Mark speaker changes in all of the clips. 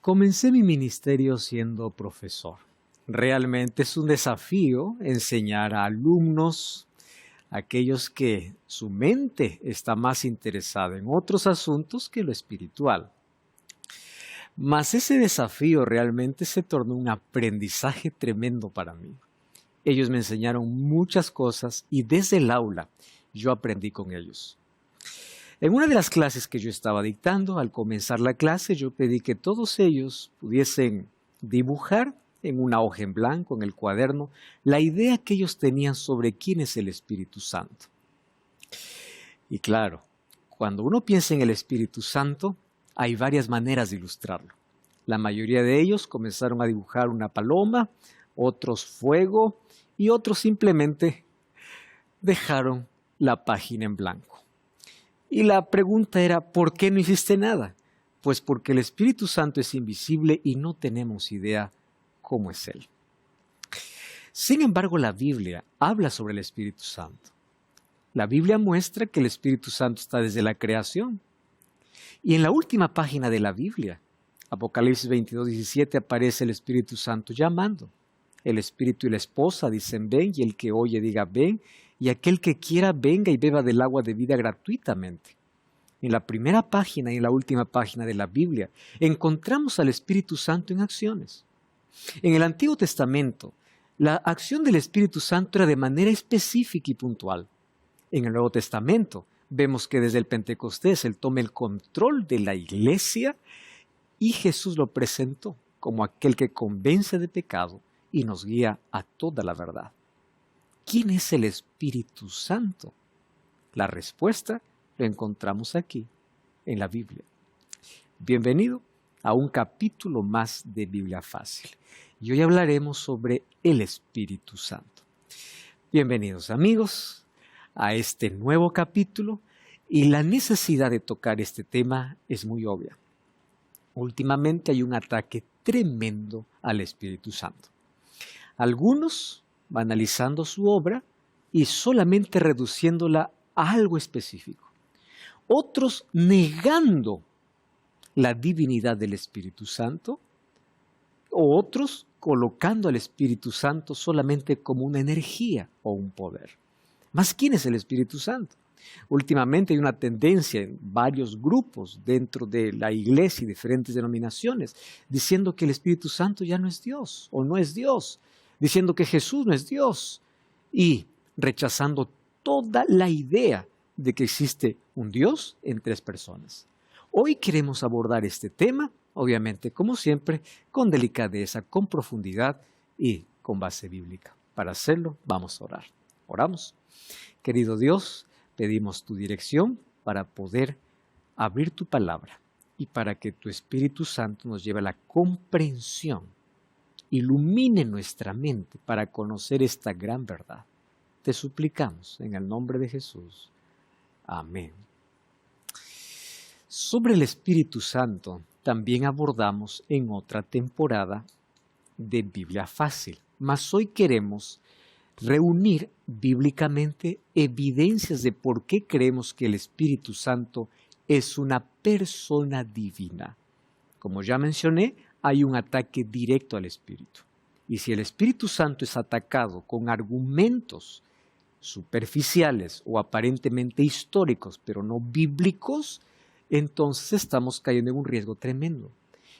Speaker 1: Comencé mi ministerio siendo profesor. Realmente es un desafío enseñar a alumnos, aquellos que su mente está más interesada en otros asuntos que lo espiritual. Mas ese desafío realmente se tornó un aprendizaje tremendo para mí. Ellos me enseñaron muchas cosas y desde el aula yo aprendí con ellos. En una de las clases que yo estaba dictando, al comenzar la clase, yo pedí que todos ellos pudiesen dibujar en una hoja en blanco, en el cuaderno, la idea que ellos tenían sobre quién es el Espíritu Santo. Y claro, cuando uno piensa en el Espíritu Santo, hay varias maneras de ilustrarlo. La mayoría de ellos comenzaron a dibujar una paloma, otros fuego y otros simplemente dejaron la página en blanco. Y la pregunta era, ¿por qué no hiciste nada? Pues porque el Espíritu Santo es invisible y no tenemos idea cómo es Él. Sin embargo, la Biblia habla sobre el Espíritu Santo. La Biblia muestra que el Espíritu Santo está desde la creación. Y en la última página de la Biblia, Apocalipsis 22:17, aparece el Espíritu Santo llamando. El Espíritu y la esposa dicen ven, y el que oye diga ven, y aquel que quiera venga y beba del agua de vida gratuitamente. En la primera página y en la última página de la Biblia encontramos al Espíritu Santo en acciones. En el Antiguo Testamento, la acción del Espíritu Santo era de manera específica y puntual. En el Nuevo Testamento vemos que desde el Pentecostés Él toma el control de la iglesia y Jesús lo presentó como aquel que convence de pecado y nos guía a toda la verdad. ¿Quién es el Espíritu Santo? La respuesta lo encontramos aquí, en la Biblia. Bienvenido a un capítulo más de Biblia Fácil. Y hoy hablaremos sobre el Espíritu Santo. Bienvenidos amigos a este nuevo capítulo y la necesidad de tocar este tema es muy obvia. Últimamente hay un ataque tremendo al Espíritu Santo. Algunos banalizando su obra y solamente reduciéndola a algo específico. Otros negando la divinidad del Espíritu Santo, o otros colocando al Espíritu Santo solamente como una energía o un poder. ¿Mas quién es el Espíritu Santo? Últimamente hay una tendencia en varios grupos dentro de la iglesia y diferentes denominaciones diciendo que el Espíritu Santo ya no es Dios o no es Dios, diciendo que Jesús no es Dios y rechazando toda la idea de que existe un Dios en tres personas. Hoy queremos abordar este tema, obviamente, como siempre, con delicadeza, con profundidad y con base bíblica. Para hacerlo, vamos a orar. Oramos. Querido Dios, pedimos tu dirección para poder abrir tu palabra y para que tu Espíritu Santo nos lleve a la comprensión, ilumine nuestra mente para conocer esta gran verdad. Te suplicamos en el nombre de Jesús. Amén. Sobre el Espíritu Santo también abordamos en otra temporada de Biblia Fácil, mas hoy queremos reunir bíblicamente evidencias de por qué creemos que el Espíritu Santo es una persona divina. Como ya mencioné, hay un ataque directo al Espíritu. Y si el Espíritu Santo es atacado con argumentos superficiales o aparentemente históricos, pero no bíblicos, entonces estamos cayendo en un riesgo tremendo.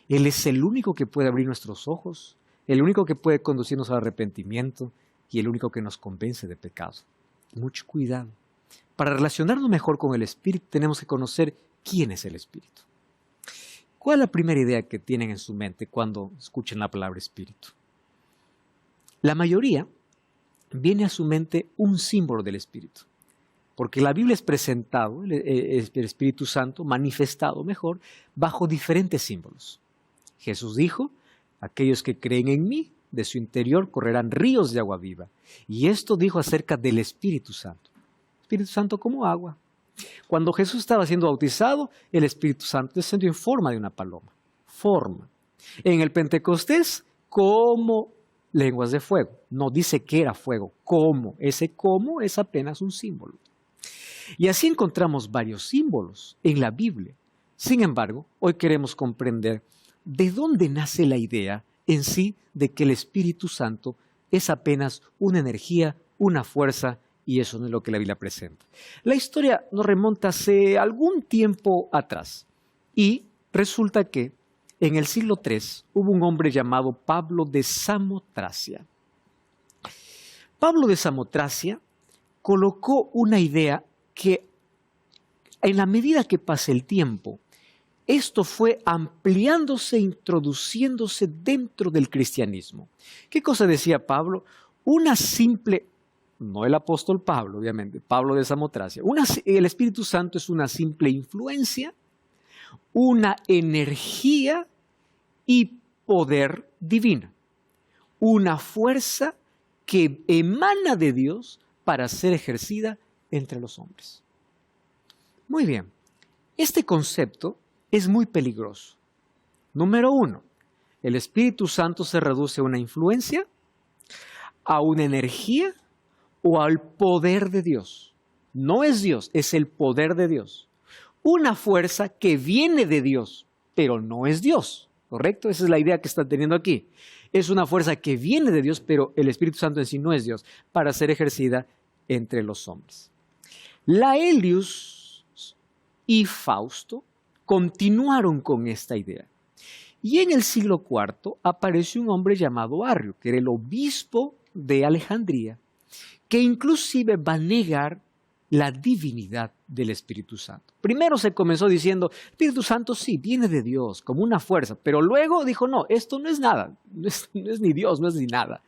Speaker 1: Él es el único que puede abrir nuestros ojos, el único que puede conducirnos al arrepentimiento y el único que nos convence de pecado. Mucho cuidado. Para relacionarnos mejor con el Espíritu tenemos que conocer quién es el Espíritu. ¿Cuál es la primera idea que tienen en su mente cuando escuchen la palabra Espíritu? La mayoría viene a su mente un símbolo del Espíritu, porque la Biblia es presentado, el Espíritu Santo, manifestado mejor, bajo diferentes símbolos. Jesús dijo, aquellos que creen en mí, de su interior correrán ríos de agua viva. Y esto dijo acerca del Espíritu Santo. Espíritu Santo como agua. Cuando Jesús estaba siendo bautizado, el Espíritu Santo descendió en forma de una paloma. Forma. En el Pentecostés, como lenguas de fuego. No dice que era fuego. ¿Cómo? Ese cómo es apenas un símbolo. Y así encontramos varios símbolos en la Biblia. Sin embargo, hoy queremos comprender ¿de dónde nace la idea en sí de que el Espíritu Santo es apenas una energía, una fuerza, y eso no es lo que la Biblia presenta? La historia nos remonta hace algún tiempo atrás, y resulta que en el siglo III hubo un hombre llamado Pablo de Samotracia. Pablo de Samotracia colocó una idea que en la medida que pasa el tiempo, esto fue ampliándose, introduciéndose dentro del cristianismo. ¿Qué cosa decía Pablo? Una simple, no el apóstol Pablo, obviamente, Pablo de Samotracia, el Espíritu Santo es una simple influencia, una energía y poder divina, una fuerza que emana de Dios para ser ejercida entre los hombres. Muy bien, este concepto es muy peligroso. Número uno, el Espíritu Santo se reduce a una influencia, a una energía o al poder de Dios. No es Dios, es el poder de Dios. Una fuerza que viene de Dios, pero no es Dios, ¿correcto? Esa es la idea que están teniendo aquí. Es una fuerza que viene de Dios, pero el Espíritu Santo en sí no es Dios, para ser ejercida entre los hombres. Laelius y Fausto continuaron con esta idea. Y en el siglo IV apareció un hombre llamado Arrio, que era el obispo de Alejandría, que inclusive va a negar la divinidad del Espíritu Santo. Primero se comenzó diciendo, el Espíritu Santo sí, viene de Dios, como una fuerza, pero luego dijo, no, esto no es nada, no es ni Dios, no es ni nada.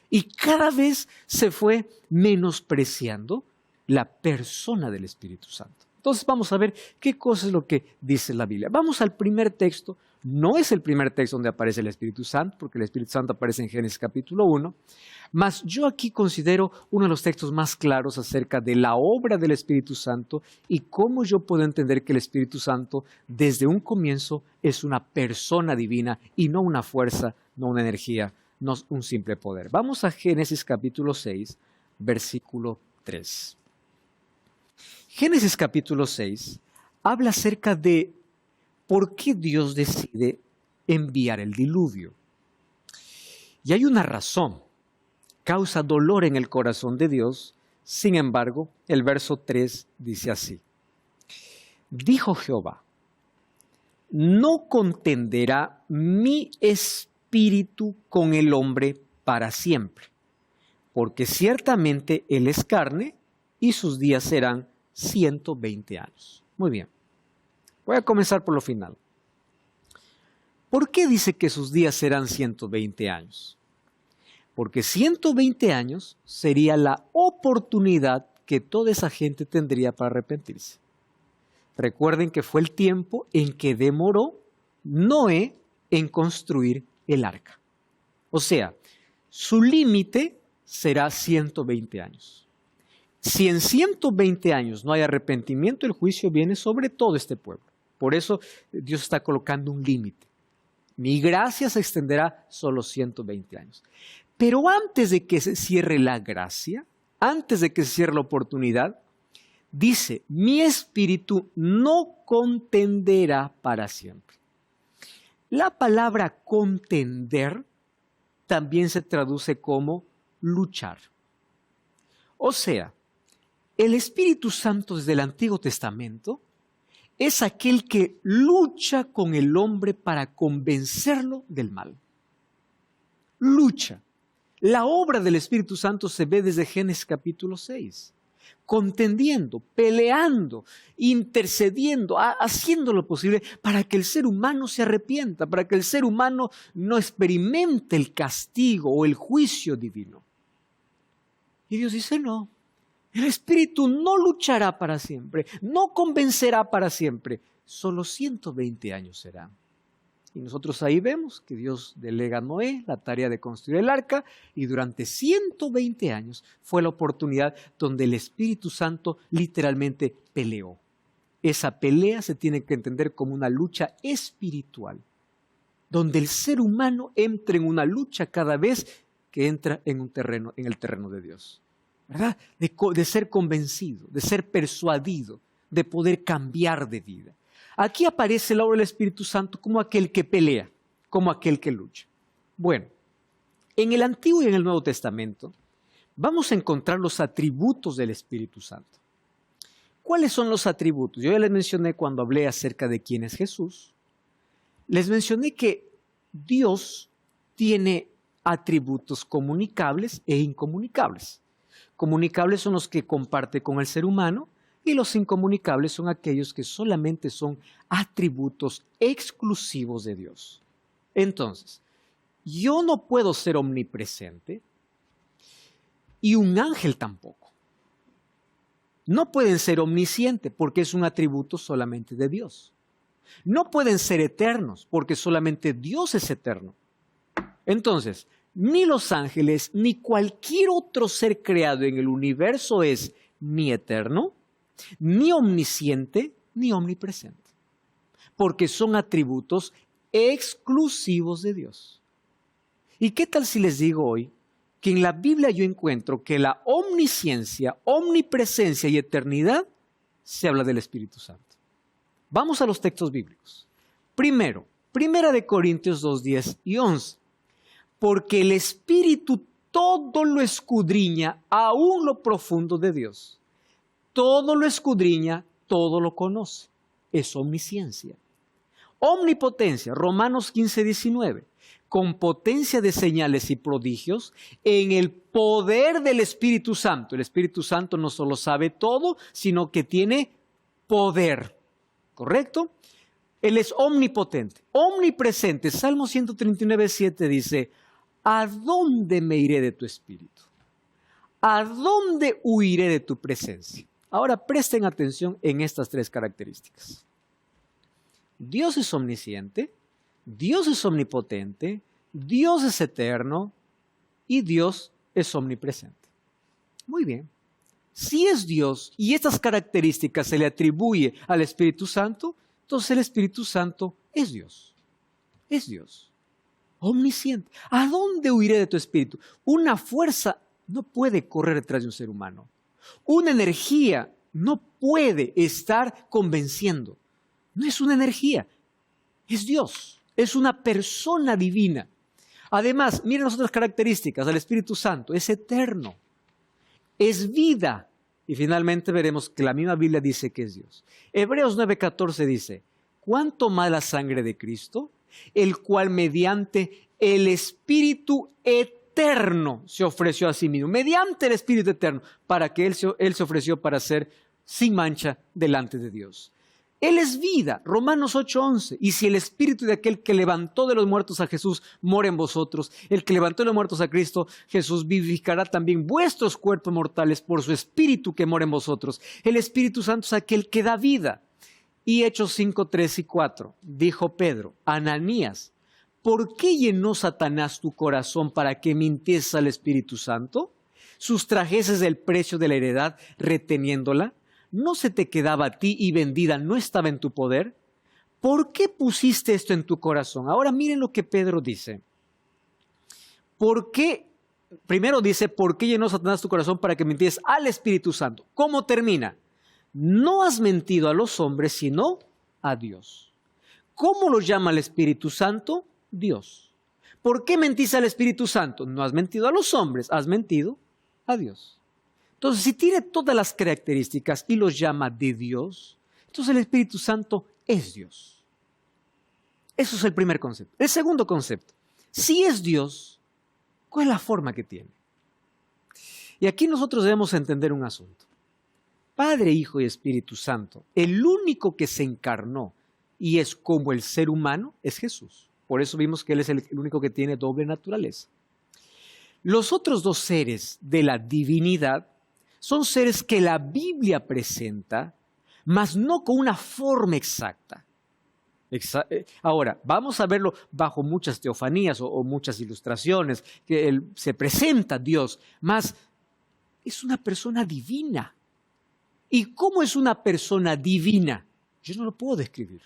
Speaker 1: Y cada vez se fue menospreciando la persona del Espíritu Santo. Entonces vamos a ver qué cosa es lo que dice la Biblia. Vamos al primer texto. No es el primer texto donde aparece el Espíritu Santo, porque el Espíritu Santo aparece en Génesis capítulo 1, mas yo aquí considero uno de los textos más claros acerca de la obra del Espíritu Santo y cómo yo puedo entender que el Espíritu Santo desde un comienzo es una persona divina y no una fuerza, no una energía, no un simple poder. Vamos a Génesis capítulo 6, versículo 3. Génesis capítulo 6 habla acerca de por qué Dios decide enviar el diluvio. Y hay una razón, causa dolor en el corazón de Dios. Sin embargo, el verso 3 dice así: dijo Jehová, no contenderá mi espíritu con el hombre para siempre, porque ciertamente él es carne y sus días serán 120 años. Muy bien, voy a comenzar por lo final. ¿Por qué dice que sus días serán 120 años? Porque 120 años sería la oportunidad que toda esa gente tendría para arrepentirse. Recuerden que fue el tiempo en que demoró Noé en construir el arca. O sea, su límite será 120 años. Si en 120 años no hay arrepentimiento, el juicio viene sobre todo este pueblo. Por eso Dios está colocando un límite. Mi gracia se extenderá solo 120 años. Pero antes de que se cierre la gracia, antes de que se cierre la oportunidad, dice, mi espíritu no contenderá para siempre. La palabra contender también se traduce como luchar. O sea, el Espíritu Santo desde el Antiguo Testamento es aquel que lucha con el hombre para convencerlo del mal. Lucha. La obra del Espíritu Santo se ve desde Génesis capítulo 6. Contendiendo, peleando, intercediendo, haciendo lo posible para que el ser humano se arrepienta, para que el ser humano no experimente el castigo o el juicio divino. Y Dios dice, no, el Espíritu no luchará para siempre, no convencerá para siempre, solo 120 años serán. Y nosotros ahí vemos que Dios delega a Noé la tarea de construir el arca y durante 120 años fue la oportunidad donde el Espíritu Santo literalmente peleó. Esa pelea se tiene que entender como una lucha espiritual, donde el ser humano entra en una lucha cada vez que entra en el terreno de Dios, ¿verdad? De ser convencido, de ser persuadido, de poder cambiar de vida. Aquí aparece la obra del Espíritu Santo como aquel que pelea. como aquel que lucha. Bueno, en el Antiguo y en el Nuevo Testamento vamos a encontrar los atributos del Espíritu Santo. ¿Cuáles son los atributos? Yo ya les mencioné cuando hablé acerca de quién es Jesús. Les mencioné que Dios tiene atributos comunicables e incomunicables. Comunicables son los que comparte con el ser humano y los incomunicables son aquellos que solamente son atributos exclusivos de Dios. Entonces, yo no puedo ser omnipresente y un ángel tampoco. No pueden ser omniscientes porque es un atributo solamente de Dios. No pueden ser eternos porque solamente Dios es eterno. Entonces, ni los ángeles ni cualquier otro ser creado en el universo es ni eterno, ni omnisciente, ni omnipresente. Porque son atributos exclusivos de Dios. ¿Y qué tal si les digo hoy que en la Biblia yo encuentro que la omnisciencia, omnipresencia y eternidad se habla del Espíritu Santo? Vamos a los textos bíblicos. Primero, Primera de Corintios 2, 10 y 11. Porque el Espíritu todo lo escudriña, aún lo profundo de Dios. Todo lo escudriña, todo lo conoce. Es omnisciencia. Omnipotencia, Romanos 15, 19. Con potencia de señales y prodigios en el poder del Espíritu Santo. El Espíritu Santo no solo sabe todo, sino que tiene poder. ¿Correcto? Él es omnipotente, omnipresente. Salmo 139, 7 dice, ¿a dónde me iré de tu espíritu? ¿A dónde huiré de tu presencia? Ahora presten atención en estas tres características. Dios es omnisciente, Dios es omnipotente, Dios es eterno y Dios es omnipresente. Muy bien. Si es Dios y estas características se le atribuye al Espíritu Santo, entonces el Espíritu Santo es Dios. Es Dios. Omnisciente. ¿A dónde huiré de tu espíritu? Una fuerza no puede correr detrás de un ser humano. Una energía no puede estar convenciendo. No es una energía, es Dios. Es una persona divina. Además, miren las otras características del Espíritu Santo. Es eterno. Es vida. Y finalmente veremos que la misma Biblia dice que es Dios. Hebreos 9:14 dice, ¿cuánto más la sangre de Cristo? El cual mediante el Espíritu eterno se ofreció a sí mismo. Mediante el Espíritu eterno, para que Él se ofreció para ser sin mancha delante de Dios. Él es vida, Romanos 8:11. Y si el Espíritu de aquel que levantó de los muertos a Jesús mora en vosotros, el que levantó de los muertos a Cristo, Jesús vivificará también vuestros cuerpos mortales por su Espíritu que mora en vosotros. El Espíritu Santo es aquel que da vida. Y Hechos 5:3 y 4, dijo Pedro, Ananías, ¿por qué llenó Satanás tu corazón para que mintieses al Espíritu Santo? ¿Sustrajeses el precio de la heredad reteniéndola? ¿No se te quedaba a ti y vendida no estaba en tu poder? ¿Por qué pusiste esto en tu corazón? Ahora miren lo que Pedro dice. ¿Por qué? Primero dice, ¿por qué llenó Satanás tu corazón para que mintieses al Espíritu Santo? ¿Cómo termina? No has mentido a los hombres, sino a Dios. ¿Cómo lo llama el Espíritu Santo? Dios. ¿Por qué mentís al Espíritu Santo? No has mentido a los hombres, has mentido a Dios. Entonces, si tiene todas las características y los llama de Dios, entonces el Espíritu Santo es Dios. Eso es el primer concepto. El segundo concepto, si es Dios, ¿cuál es la forma que tiene? Y aquí nosotros debemos entender un asunto. Padre, Hijo y Espíritu Santo, el único que se encarnó y es como el ser humano es Jesús. Por eso vimos que Él es el único que tiene doble naturaleza. Los otros dos seres de la divinidad son seres que la Biblia presenta, mas no con una forma exacta. Ahora, vamos a verlo bajo muchas teofanías o muchas ilustraciones, que se presenta Dios, mas es una persona divina. ¿Y cómo es una persona divina? Yo no lo puedo describir.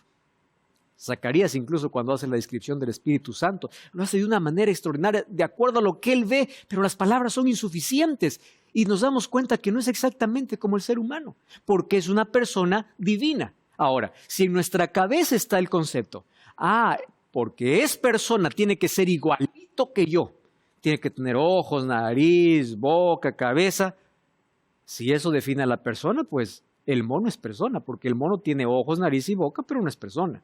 Speaker 1: Zacarías incluso cuando hace la descripción del Espíritu Santo, lo hace de una manera extraordinaria, de acuerdo a lo que él ve, pero las palabras son insuficientes y nos damos cuenta que no es exactamente como el ser humano, porque es una persona divina. Ahora, si en nuestra cabeza está el concepto, porque es persona, tiene que ser igualito que yo. Tiene que tener ojos, nariz, boca, cabeza. Si eso define a la persona, pues el mono es persona, porque el mono tiene ojos, nariz y boca, pero no es persona.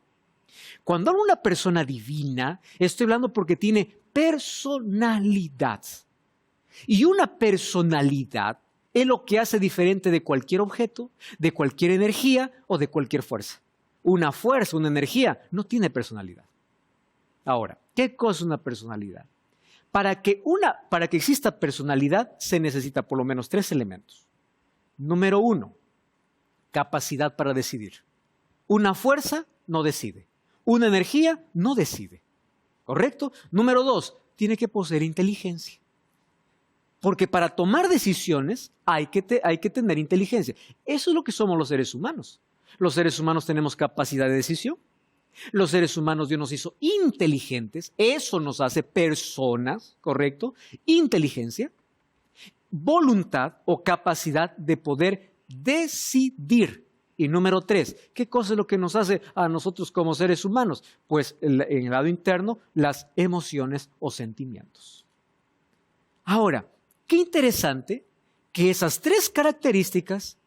Speaker 1: Cuando hablo de una persona divina, estoy hablando porque tiene personalidad. Y una personalidad es lo que hace diferente de cualquier objeto, de cualquier energía o de cualquier fuerza. Una fuerza, una energía, no tiene personalidad. Ahora, ¿qué cosa es una personalidad? Para que exista personalidad se necesita por lo menos 3 elementos. Número 1, capacidad para decidir. Una fuerza no decide. Una energía no decide. ¿Correcto? Número 2, tiene que poseer inteligencia. Porque para tomar decisiones hay que tener inteligencia. Eso es lo que somos los seres humanos. Los seres humanos tenemos capacidad de decisión. Los seres humanos Dios nos hizo inteligentes. Eso nos hace personas, ¿correcto? Inteligencia, voluntad o capacidad de poder decidir. Y número 3, ¿qué cosa es lo que nos hace a nosotros como seres humanos? Pues en el lado interno, las emociones o sentimientos. Ahora, qué interesante que esas 3 características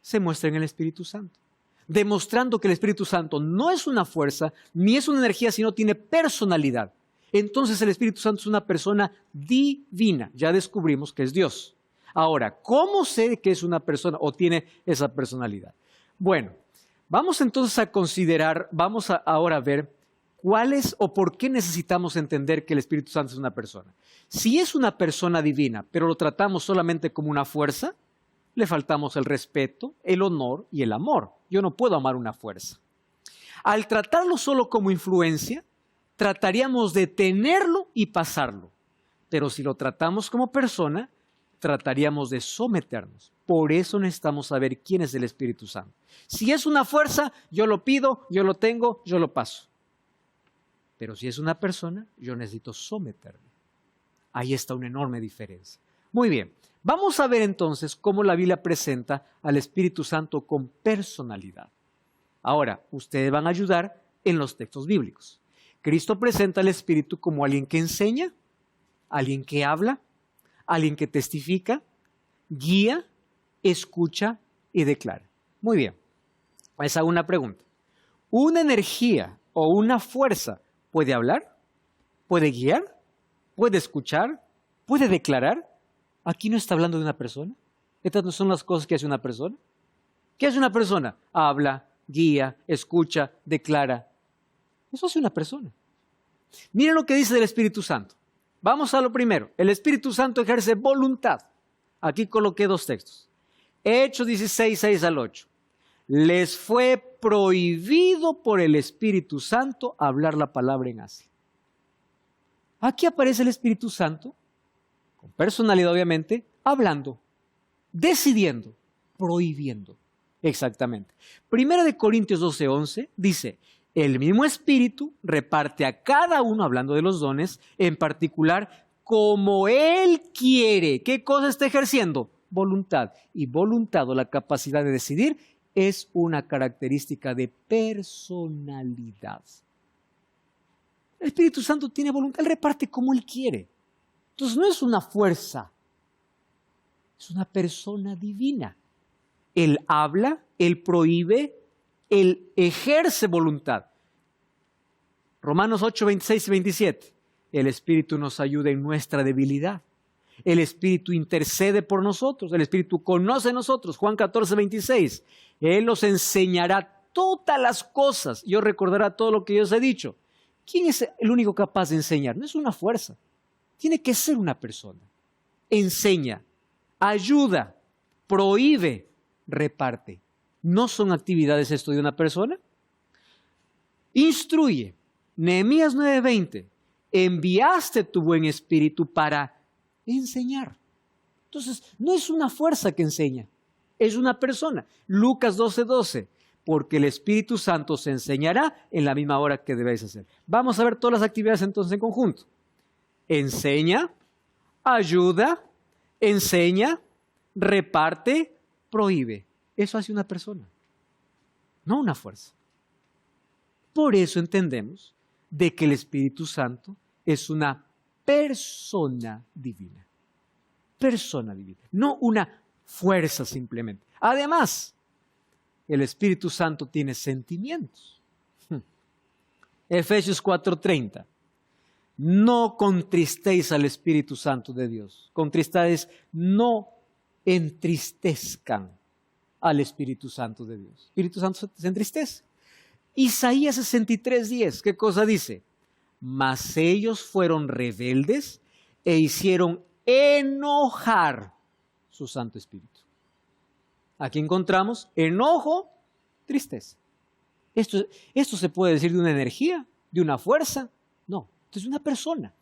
Speaker 1: se muestren en el Espíritu Santo, demostrando que el Espíritu Santo no es una fuerza, ni es una energía, sino tiene personalidad. Entonces el Espíritu Santo es una persona divina. Ya descubrimos que es Dios. Ahora, ¿cómo sé que es una persona o tiene esa personalidad? Bueno, vamos entonces a considerar, ahora a ver cuáles o por qué necesitamos entender que el Espíritu Santo es una persona. Si es una persona divina, pero lo tratamos solamente como una fuerza, le faltamos el respeto, el honor y el amor. Yo no puedo amar una fuerza. Al tratarlo solo como influencia, trataríamos de tenerlo y pasarlo. Pero si lo tratamos como persona, trataríamos de someternos. Por eso necesitamos saber quién es el Espíritu Santo. Si es una fuerza, yo lo pido, yo lo tengo, yo lo paso. Pero si es una persona, yo necesito someterme. Ahí está una enorme diferencia. Muy bien, vamos a ver entonces cómo la Biblia presenta al Espíritu Santo con personalidad. Ahora, ustedes van a ayudar en los textos bíblicos. Cristo presenta al Espíritu como alguien que enseña, alguien que habla, alguien que testifica, guía, escucha y declara. Muy bien, les hago una pregunta. ¿Una energía o una fuerza puede hablar? ¿Puede guiar? ¿Puede escuchar? ¿Puede declarar? Aquí no está hablando de una persona. Estas no son las cosas que hace una persona. ¿Qué hace una persona? Habla, guía, escucha, declara. Eso hace una persona. Miren lo que dice del Espíritu Santo. Vamos a lo primero. El Espíritu Santo ejerce voluntad. Aquí coloqué 2 textos. Hechos 16, 6 al 8. Les fue prohibido por el Espíritu Santo hablar la palabra en Asia. Aquí aparece el Espíritu Santo, con personalidad obviamente, hablando, decidiendo, prohibiendo. Exactamente. Primera de Corintios 12, 11 dice, el mismo Espíritu reparte a cada uno, hablando de los dones, en particular, como Él quiere. ¿Qué cosa está ejerciendo? Voluntad. Y voluntad o la capacidad de decidir es una característica de personalidad. El Espíritu Santo tiene voluntad, Él reparte como Él quiere. Entonces no es una fuerza, es una persona divina. Él habla, Él prohíbe, Él ejerce voluntad. Romanos 8, 26 y 27. El Espíritu nos ayuda en nuestra debilidad. El Espíritu intercede por nosotros. El Espíritu conoce a nosotros. Juan 14, 26. Él nos enseñará todas las cosas y os recordará todo lo que yo os he dicho. ¿Quién es el único capaz de enseñar? No es una fuerza. Tiene que ser una persona. Enseña, ayuda, prohíbe, reparte. ¿No son actividades esto de una persona? Instruye. Nehemías 9:20. Enviaste tu buen espíritu para enseñar. Entonces, no es una fuerza que enseña, es una persona. Lucas 12:12. Porque el Espíritu Santo se enseñará en la misma hora que debéis hacer. Vamos a ver todas las actividades entonces en conjunto. Enseña, ayuda, enseña, reparte, prohíbe. Eso hace una persona, no una fuerza. Por eso entendemos de que el Espíritu Santo es una persona divina. Persona divina, no una fuerza simplemente. Además, el Espíritu Santo tiene sentimientos. Efesios 4:30. No contristéis al Espíritu Santo de Dios. Contristéis, no entristezcan al Espíritu Santo de Dios. El Espíritu Santo se entristece. Isaías 63:10, ¿qué cosa dice? Mas ellos fueron rebeldes e hicieron enojar su Santo Espíritu. Aquí encontramos enojo, tristeza. ¿Esto se puede decir de una energía, de una fuerza? No, esto es una persona.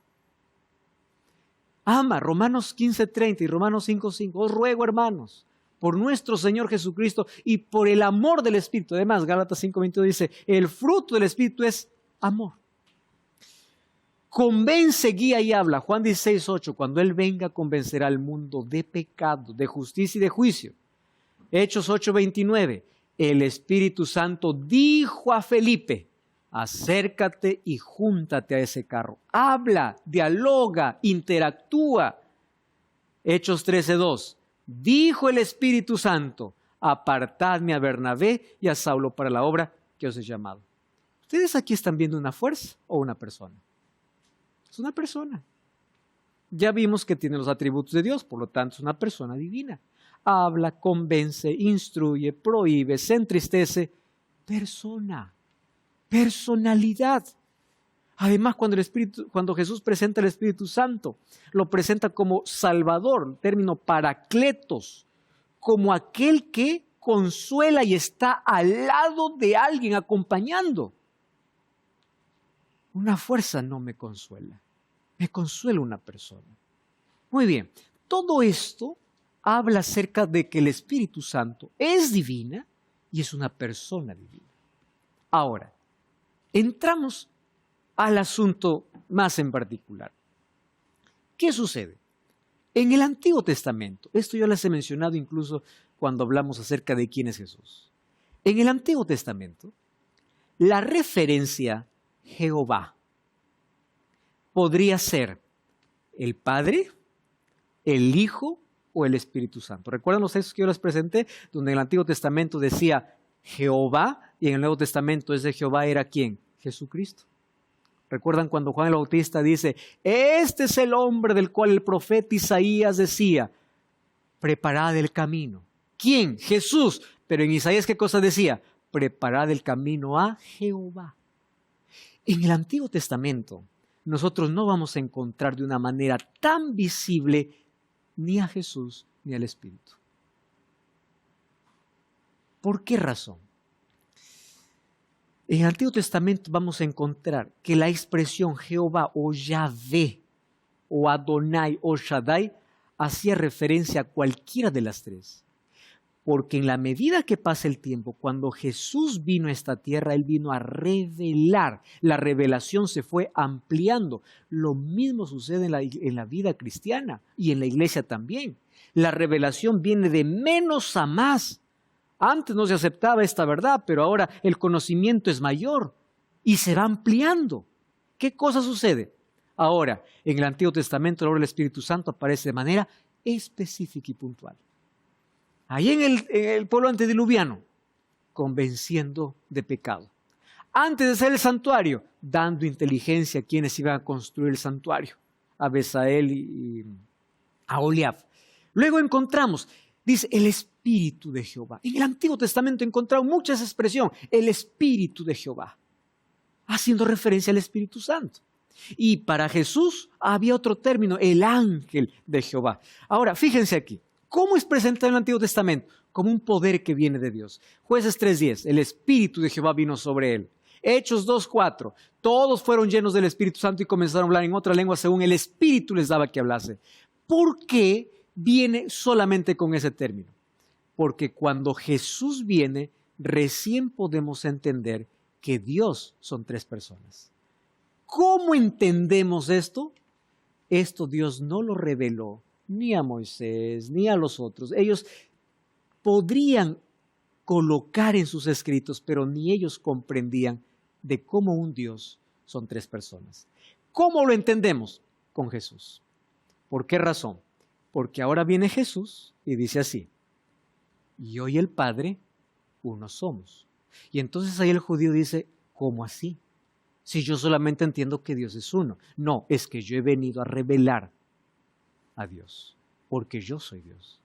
Speaker 1: Ama, Romanos 15:30 y Romanos 5:5. Os ruego, hermanos, por nuestro Señor Jesucristo y por el amor del Espíritu. Además, Gálatas 5:22 dice, el fruto del Espíritu es amor. Convence, guía y habla. Juan 16:8. Cuando Él venga, convencerá al mundo de pecado, de justicia y de juicio. Hechos 8:29. El Espíritu Santo dijo a Felipe, acércate y júntate a ese carro. Habla, dialoga, interactúa. Hechos 13:2. Dijo el Espíritu Santo, apartadme a Bernabé y a Saulo para la obra que os he llamado. ¿Ustedes aquí están viendo una fuerza o una persona? Es una persona. Ya vimos que tiene los atributos de Dios, por lo tanto es una persona divina. Habla, convence, instruye, prohíbe, se entristece. Persona, personalidad. Además, cuando Jesús presenta al Espíritu Santo, lo presenta como Salvador, el término paracletos, como aquel que consuela y está al lado de alguien acompañando. Una fuerza no me consuela, me consuela una persona. Muy bien, todo esto habla acerca de que el Espíritu Santo es divina y es una persona divina. Ahora, entramos al asunto más en particular. ¿Qué sucede? En el Antiguo Testamento, esto yo les he mencionado incluso cuando hablamos acerca de quién es Jesús. En el Antiguo Testamento, la referencia Jehová podría ser el Padre, el Hijo o el Espíritu Santo. ¿Recuerdan los textos que yo les presenté? Donde en el Antiguo Testamento decía Jehová y en el Nuevo Testamento ese Jehová era ¿quién? Jesucristo. ¿Recuerdan cuando Juan el Bautista dice, este es el hombre del cual el profeta Isaías decía, preparad el camino? ¿Quién? Jesús. Pero en Isaías, ¿qué cosa decía? Preparad el camino a Jehová. En el Antiguo Testamento, nosotros no vamos a encontrar de una manera tan visible ni a Jesús ni al Espíritu. ¿Por qué razón? En el Antiguo Testamento vamos a encontrar que la expresión Jehová o Yahvé o Adonai o Shaddai hacía referencia a cualquiera de las tres. Porque en la medida que pasa el tiempo, cuando Jesús vino a esta tierra, Él vino a revelar. La revelación se fue ampliando. Lo mismo sucede en la vida cristiana y en la iglesia también. La revelación viene de menos a más. Antes no se aceptaba esta verdad, pero ahora el conocimiento es mayor y se va ampliando. ¿Qué cosa sucede? Ahora, en el Antiguo Testamento, ahora el Espíritu Santo aparece de manera específica y puntual. Ahí en el pueblo antediluviano, convenciendo de pecado. Antes de hacer el santuario, dando inteligencia a quienes iban a construir el santuario, a Besael y a Oliab. Luego encontramos, dice, el Espíritu de Jehová. En el Antiguo Testamento encontramos mucha esa expresión, el Espíritu de Jehová, haciendo referencia al Espíritu Santo. Y para Jesús había otro término, el ángel de Jehová. Ahora, fíjense aquí. ¿Cómo es presentado en el Antiguo Testamento? Como un poder que viene de Dios. Jueces 3:10, el Espíritu de Jehová vino sobre él. Hechos 2:4, todos fueron llenos del Espíritu Santo y comenzaron a hablar en otra lengua según el Espíritu les daba que hablase. ¿Por qué viene solamente con ese término? Porque cuando Jesús viene, recién podemos entender que Dios son tres personas. ¿Cómo entendemos esto? Esto Dios no lo reveló ni a Moisés, ni a los otros. Ellos podrían colocar en sus escritos, pero ni ellos comprendían de cómo un Dios son tres personas. ¿Cómo lo entendemos? Con Jesús. ¿Por qué razón? Porque ahora viene Jesús y dice así: yo y el Padre uno somos. Y entonces ahí el judío dice: ¿cómo así? Si yo solamente entiendo que Dios es uno. No, es que yo he venido a revelar a Dios, porque yo soy Dios.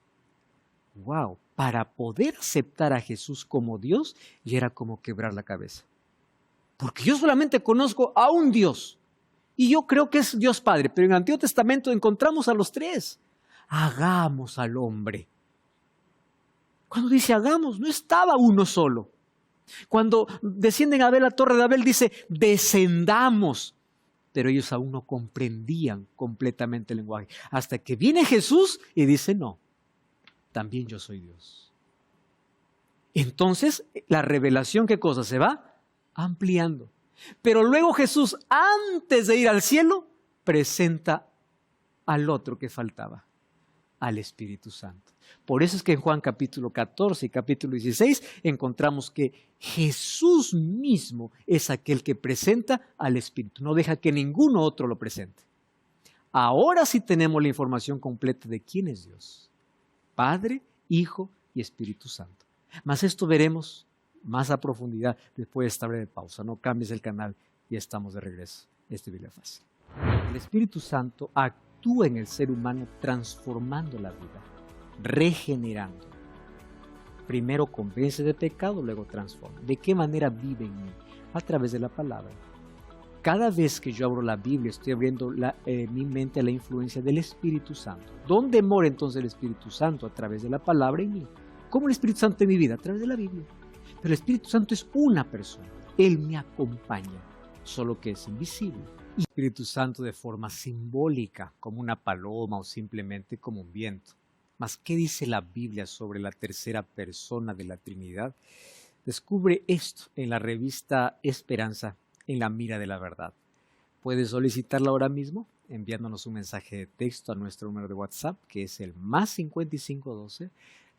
Speaker 1: Wow, para poder aceptar a Jesús como Dios, y era como quebrar la cabeza. Porque yo solamente conozco a un Dios, y yo creo que es Dios Padre, pero en el Antiguo Testamento encontramos a los tres. Hagamos al hombre. Cuando dice hagamos, no estaba uno solo. Cuando descienden a ver la torre de Babel, dice descendamos. Pero ellos aún no comprendían completamente el lenguaje. Hasta que viene Jesús y dice no, también yo soy Dios. Entonces la revelación, ¿qué cosa? Se va ampliando. Pero luego Jesús, antes de ir al cielo, presenta al otro que faltaba, al Espíritu Santo. Por eso es que en Juan capítulo 14 y capítulo 16 encontramos que Jesús mismo es aquel que presenta al Espíritu. No deja que ninguno otro lo presente. Ahora sí tenemos la información completa de quién es Dios. Padre, Hijo y Espíritu Santo. Mas esto veremos más a profundidad después de esta breve pausa. No cambies el canal y estamos de regreso. Este video fácil. El Espíritu Santo actúa en el ser humano transformando la vida, regenerando. Primero convence de pecado, luego transforma. ¿De qué manera vive en mí? A través de la palabra. Cada vez que yo abro la Biblia, estoy abriendo mi mente a la influencia del Espíritu Santo. ¿Dónde mora entonces el Espíritu Santo? A través de la palabra en mí. ¿Cómo el Espíritu Santo en mi vida? A través de la Biblia. Pero el Espíritu Santo es una persona. Él me acompaña, solo que es invisible. Y el Espíritu Santo de forma simbólica, como una paloma o simplemente como un viento. Mas, ¿qué dice la Biblia sobre la tercera persona de la Trinidad? Descubre esto en la revista Esperanza, en la mira de la verdad. Puedes solicitarla ahora mismo enviándonos un mensaje de texto a nuestro número de WhatsApp, que es el +5512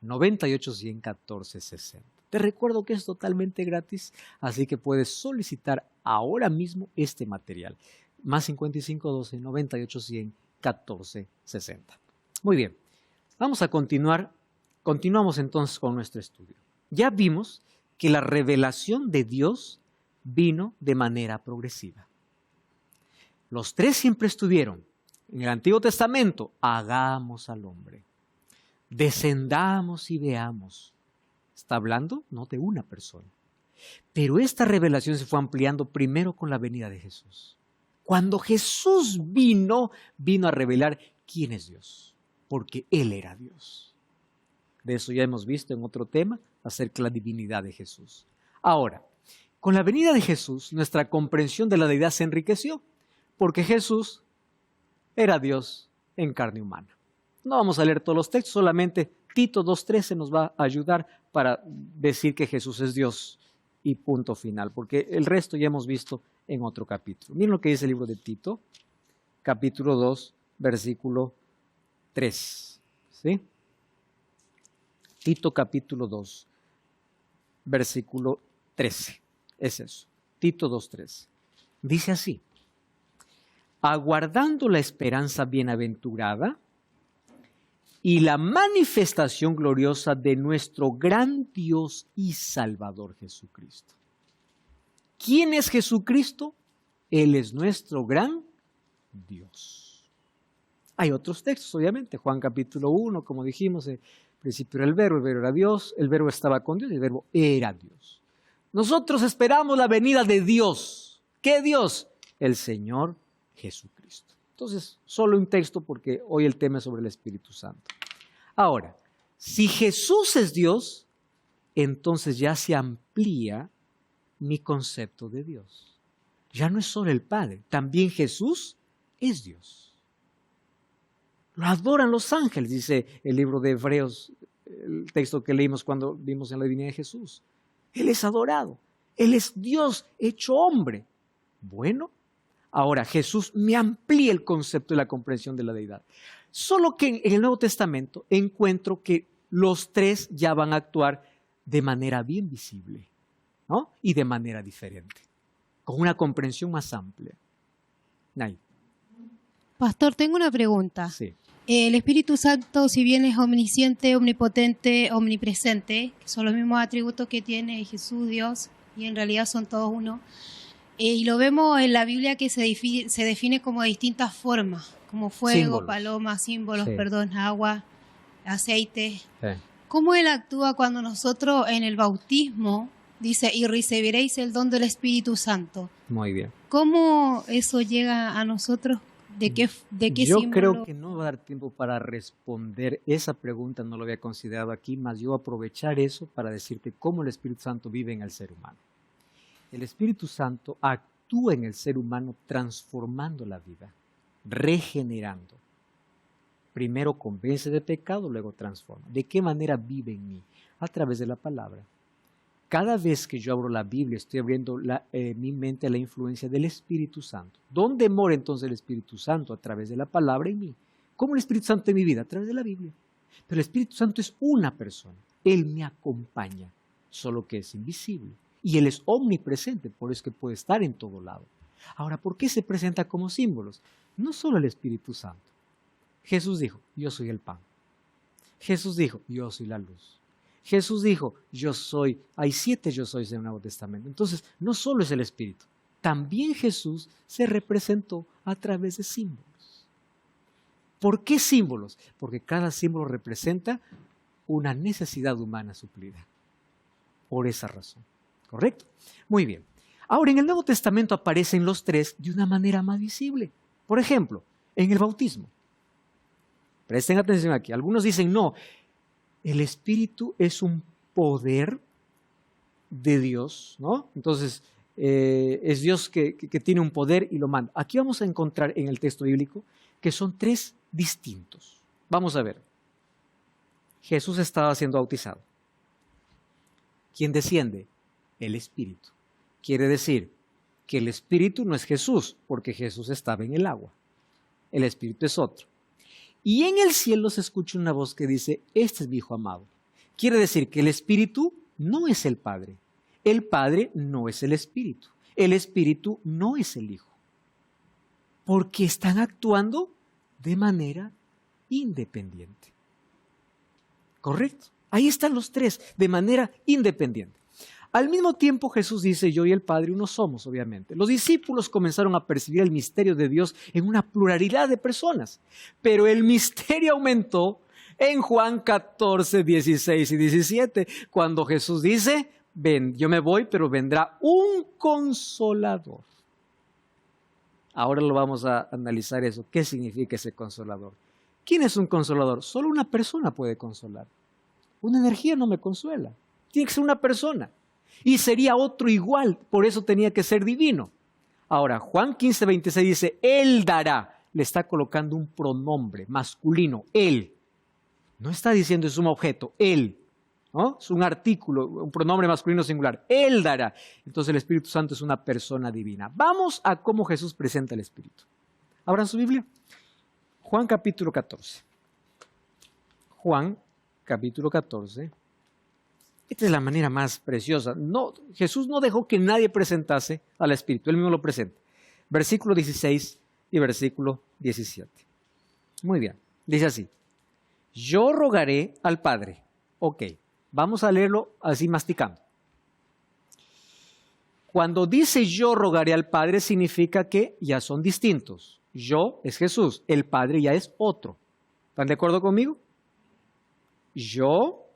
Speaker 1: 98 100 14 60. Te recuerdo que es totalmente gratis, así que puedes solicitar ahora mismo este material. +5512 98 100 14 60. Muy bien, vamos a continuar. Continuamos entonces con nuestro estudio. Ya vimos que la revelación de Dios vino de manera progresiva. Los tres siempre estuvieron. En el Antiguo Testamento, hagamos al hombre. Descendamos y veamos. Está hablando no de una persona. Pero esta revelación se fue ampliando primero con la venida de Jesús. Cuando Jesús vino a revelar quién es Dios, porque Él era Dios. De eso ya hemos visto en otro tema, acerca de la divinidad de Jesús. Ahora, con la venida de Jesús, nuestra comprensión de la deidad se enriqueció, porque Jesús era Dios en carne humana. No vamos a leer todos los textos, solamente Tito 2:13 nos va a ayudar para decir que Jesús es Dios y punto final, porque el resto ya hemos visto en otro capítulo. Miren lo que dice el libro de Tito, capítulo 2, versículo 3. ¿Sí? Tito capítulo 2, versículo 13. Es eso, Tito 2:13. Dice así: aguardando la esperanza bienaventurada y la manifestación gloriosa de nuestro gran Dios y Salvador Jesucristo. ¿Quién es Jesucristo? Él es nuestro gran Dios. Hay otros textos, obviamente. Juan capítulo 1, como dijimos, al principio era el verbo era Dios, el verbo estaba con Dios y el verbo era Dios. Nosotros esperamos la venida de Dios. ¿Qué Dios? El Señor Jesucristo. Entonces, solo un texto porque hoy el tema es sobre el Espíritu Santo. Ahora, si Jesús es Dios, entonces ya se amplía mi concepto de Dios. Ya no es solo el Padre, también Jesús es Dios. Lo adoran los ángeles, dice el libro de Hebreos, el texto que leímos cuando vimos en la divinidad de Jesús. Él es adorado, Él es Dios hecho hombre. Bueno, ahora Jesús me amplía el concepto y la comprensión de la deidad. Solo que en el Nuevo Testamento encuentro que los tres ya van a actuar de manera bien visible, ¿no? Y de manera diferente. con una comprensión más amplia. Nay.
Speaker 2: Pastor, tengo una pregunta.
Speaker 1: Sí.
Speaker 2: El Espíritu Santo, si bien es omnisciente, omnipotente, omnipresente, que son los mismos atributos que tiene Jesús, Dios, y en realidad son todos uno, y lo vemos en la Biblia que se define como de distintas formas, como fuego,
Speaker 1: Símbolos.
Speaker 2: paloma, símbolos,
Speaker 1: Sí.
Speaker 2: perdón, agua, aceite.
Speaker 1: Sí.
Speaker 2: ¿Cómo Él actúa cuando nosotros en el bautismo dice, y recibiréis el don del Espíritu Santo?
Speaker 1: Muy bien.
Speaker 2: ¿Cómo eso llega a nosotros? ¿De qué
Speaker 1: Yo
Speaker 2: símbolo?
Speaker 1: creo que no va a dar tiempo para responder esa pregunta, no lo había considerado aquí, más yo aprovechar eso para decirte cómo el Espíritu Santo vive en el ser humano. El Espíritu Santo actúa en el ser humano transformando la vida, regenerando. Primero convence de pecado, luego transforma. ¿De qué manera vive en mí? A través de la palabra. Cada vez que yo abro la Biblia, estoy abriendo mi mente a la influencia del Espíritu Santo. ¿Dónde mora entonces el Espíritu Santo? A través de la palabra en mí. ¿Cómo el Espíritu Santo en mi vida? A través de la Biblia. Pero el Espíritu Santo es una persona. Él me acompaña, solo que es invisible. Y Él es omnipresente, por eso es que puede estar en todo lado. Ahora, ¿por qué se presenta como símbolos? No solo el Espíritu Santo. Jesús dijo, yo soy el pan. Jesús dijo, yo soy la luz. Jesús dijo, hay 7 yo sois en el Nuevo Testamento. Entonces, no solo es el Espíritu, también Jesús se representó a través de símbolos. ¿Por qué símbolos? Porque cada símbolo representa una necesidad humana suplida. Por esa razón. ¿Correcto? Muy bien. Ahora, en el Nuevo Testamento aparecen los 3 de una manera más visible. Por ejemplo, en el bautismo. Presten atención aquí. Algunos dicen, no, el Espíritu es un poder de Dios, ¿no? Entonces, es Dios que tiene un poder y lo manda. Aquí vamos a encontrar en el texto bíblico que son 3 distintos. Vamos a ver. Jesús estaba siendo bautizado. ¿Quién desciende? El Espíritu. Quiere decir que el Espíritu no es Jesús, porque Jesús estaba en el agua. El Espíritu es otro. Y en el cielo se escucha una voz que dice, este es mi Hijo amado. Quiere decir que el Espíritu no es el Padre no es el Espíritu no es el Hijo, porque están actuando de manera independiente. ¿Correcto? Ahí están los 3, de manera independiente. Al mismo tiempo Jesús dice, yo y el Padre uno somos, obviamente. Los discípulos comenzaron a percibir el misterio de Dios en una pluralidad de personas, pero el misterio aumentó en Juan 14, 16 y 17, cuando Jesús dice, ven, yo me voy, pero vendrá un consolador. Ahora lo vamos a analizar eso. ¿Qué significa ese consolador? ¿Quién es un consolador? Solo una persona puede consolar. Una energía no me consuela. Tiene que ser una persona. Y sería otro igual, por eso tenía que ser divino. Ahora, Juan 15, 26 dice, Él dará. Le está colocando un pronombre masculino, Él. No está diciendo es un objeto, Él. ¿No? Es un artículo, un pronombre masculino singular. Él dará. Entonces el Espíritu Santo es una persona divina. Vamos a cómo Jesús presenta el Espíritu. ¿Abran su Biblia? Juan capítulo 14. Juan capítulo 14. Esta es la manera más preciosa. No, Jesús no dejó que nadie presentase al Espíritu, Él mismo lo presenta. Versículo 16 y versículo 17. Muy bien, dice así. Yo rogaré al Padre. Ok, vamos a leerlo así masticando. Cuando dice yo rogaré al Padre significa que ya son distintos. Yo es Jesús, el Padre ya es otro. ¿Están de acuerdo conmigo? Yo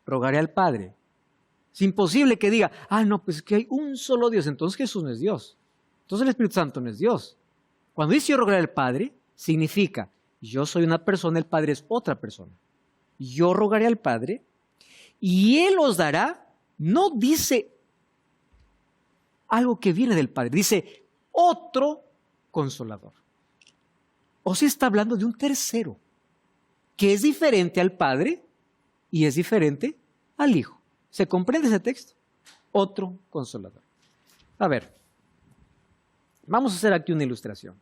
Speaker 1: rogaré al Padre. Es imposible que diga, no, pues que hay un solo Dios, entonces Jesús no es Dios. Entonces el Espíritu Santo no es Dios. Cuando dice yo rogaré al Padre, significa, yo soy una persona, el Padre es otra persona. Yo rogaré al Padre y Él os dará, no dice algo que viene del Padre, dice otro consolador. O sea, está hablando de un tercero, que es diferente al Padre y es diferente al Hijo. ¿Se comprende ese texto? Otro consolador. A ver, vamos a hacer aquí una ilustración.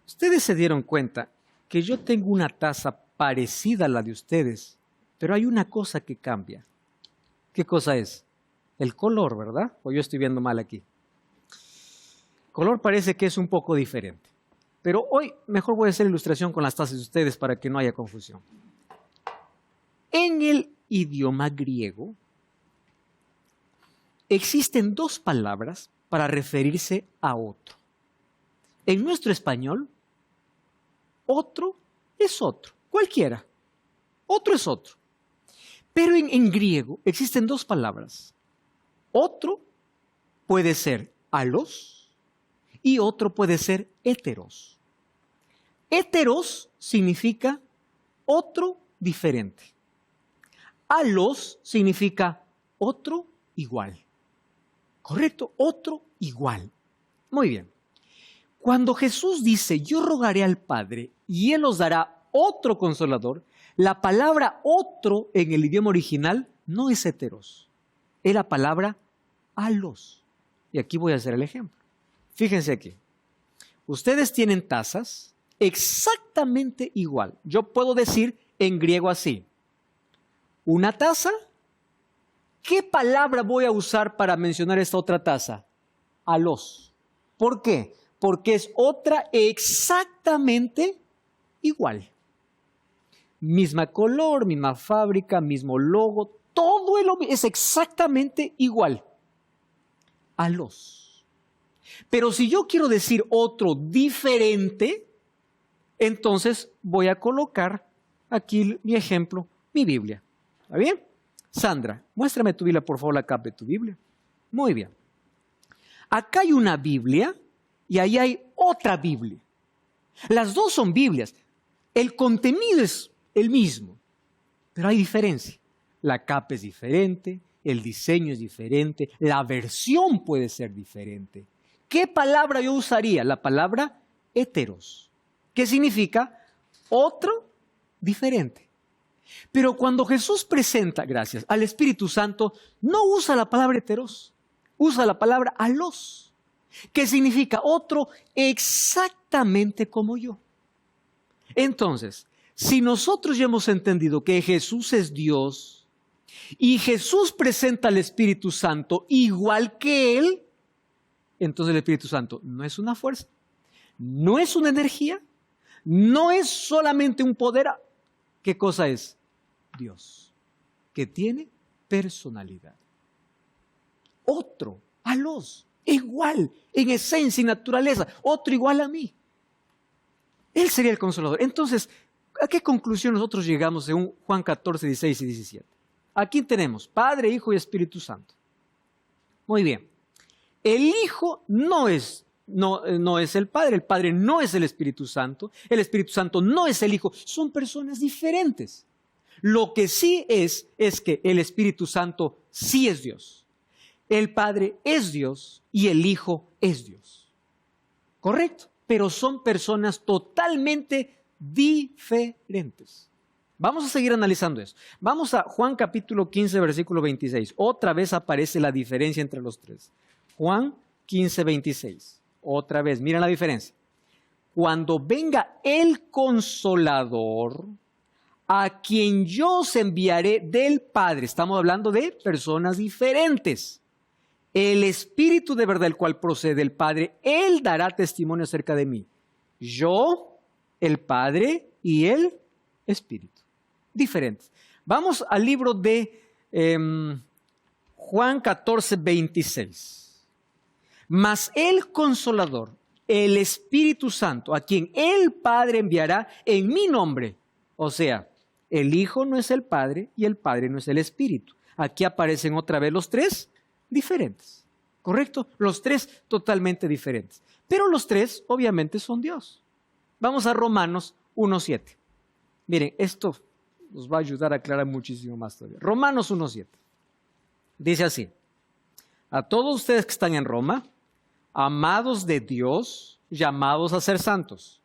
Speaker 1: Ustedes se dieron cuenta que yo tengo una taza parecida a la de ustedes, pero hay una cosa que cambia. ¿Qué cosa es? El color, ¿verdad? O yo estoy viendo mal aquí. Color parece que es un poco diferente. Pero hoy mejor voy a hacer ilustración con las tazas de ustedes para que no haya confusión. En el idioma griego existen dos palabras para referirse a otro. En nuestro español, otro es otro, cualquiera. Otro es otro. Pero en griego existen dos palabras. Otro puede ser alos y otro puede ser heteros. Heteros significa otro diferente. Alos significa otro igual. ¿Correcto? Otro igual. Muy bien. Cuando Jesús dice, yo rogaré al Padre y Él os dará otro consolador, la palabra otro en el idioma original no es heteros, es la palabra alos. Y aquí voy a hacer el ejemplo. Fíjense aquí. Ustedes tienen tazas exactamente igual. Yo puedo decir en griego así. Una taza. ¿Qué palabra voy a usar para mencionar esta otra taza? Alos. ¿Por qué? Porque es otra exactamente igual. Misma color, misma fábrica, mismo logo, todo es exactamente igual. Alos. Pero si yo quiero decir otro diferente, entonces voy a colocar aquí mi ejemplo, mi Biblia. ¿Está bien? Sandra, muéstrame tu Biblia, por favor, la capa de tu Biblia. Muy bien. Acá hay una Biblia y ahí hay otra Biblia. Las dos son Biblias. El contenido es el mismo, pero hay diferencia. La capa es diferente, el diseño es diferente, la versión puede ser diferente. ¿Qué palabra yo usaría? La palabra heteros, que significa otro diferente. Pero cuando Jesús presenta, gracias, al Espíritu Santo, no usa la palabra heteros, usa la palabra alos, que significa otro exactamente como yo. Entonces, si nosotros ya hemos entendido que Jesús es Dios y Jesús presenta al Espíritu Santo igual que Él, entonces el Espíritu Santo no es una fuerza, no es una energía, no es solamente un poder. ¿Qué cosa es? Dios, que tiene personalidad. Otro, alos, igual, en esencia y naturaleza, otro igual a mí. Él sería el consolador. Entonces, ¿a qué conclusión nosotros llegamos según Juan 14, 16 y 17? Aquí tenemos Padre, Hijo y Espíritu Santo. Muy bien. El Hijo no es el Padre no es el Espíritu Santo no es el Hijo, son personas diferentes. Lo que sí es que el Espíritu Santo sí es Dios. El Padre es Dios y el Hijo es Dios. ¿Correcto? Pero son personas totalmente diferentes. Vamos a seguir analizando eso. Vamos a Juan capítulo 15, versículo 26. Otra vez aparece la diferencia entre los tres. Juan 15, 26. Otra vez, miren la diferencia. Cuando venga el Consolador, a quien yo os enviaré del Padre. Estamos hablando de personas diferentes. El Espíritu de verdad, el cual procede del Padre, Él dará testimonio acerca de mí. Yo, el Padre y el Espíritu. Diferentes. Vamos al libro de Juan 14, 26. Mas el Consolador, el Espíritu Santo, a quien el Padre enviará en mi nombre. O sea, el Hijo no es el Padre y el Padre no es el Espíritu. Aquí aparecen otra vez los tres diferentes. ¿Correcto? Los tres totalmente diferentes. Pero los tres obviamente son Dios. Vamos a Romanos 1:7. Miren, esto nos va a ayudar a aclarar muchísimo más todavía. Romanos 1:7. Dice así. A todos ustedes que están en Roma, amados de Dios, llamados a ser santos.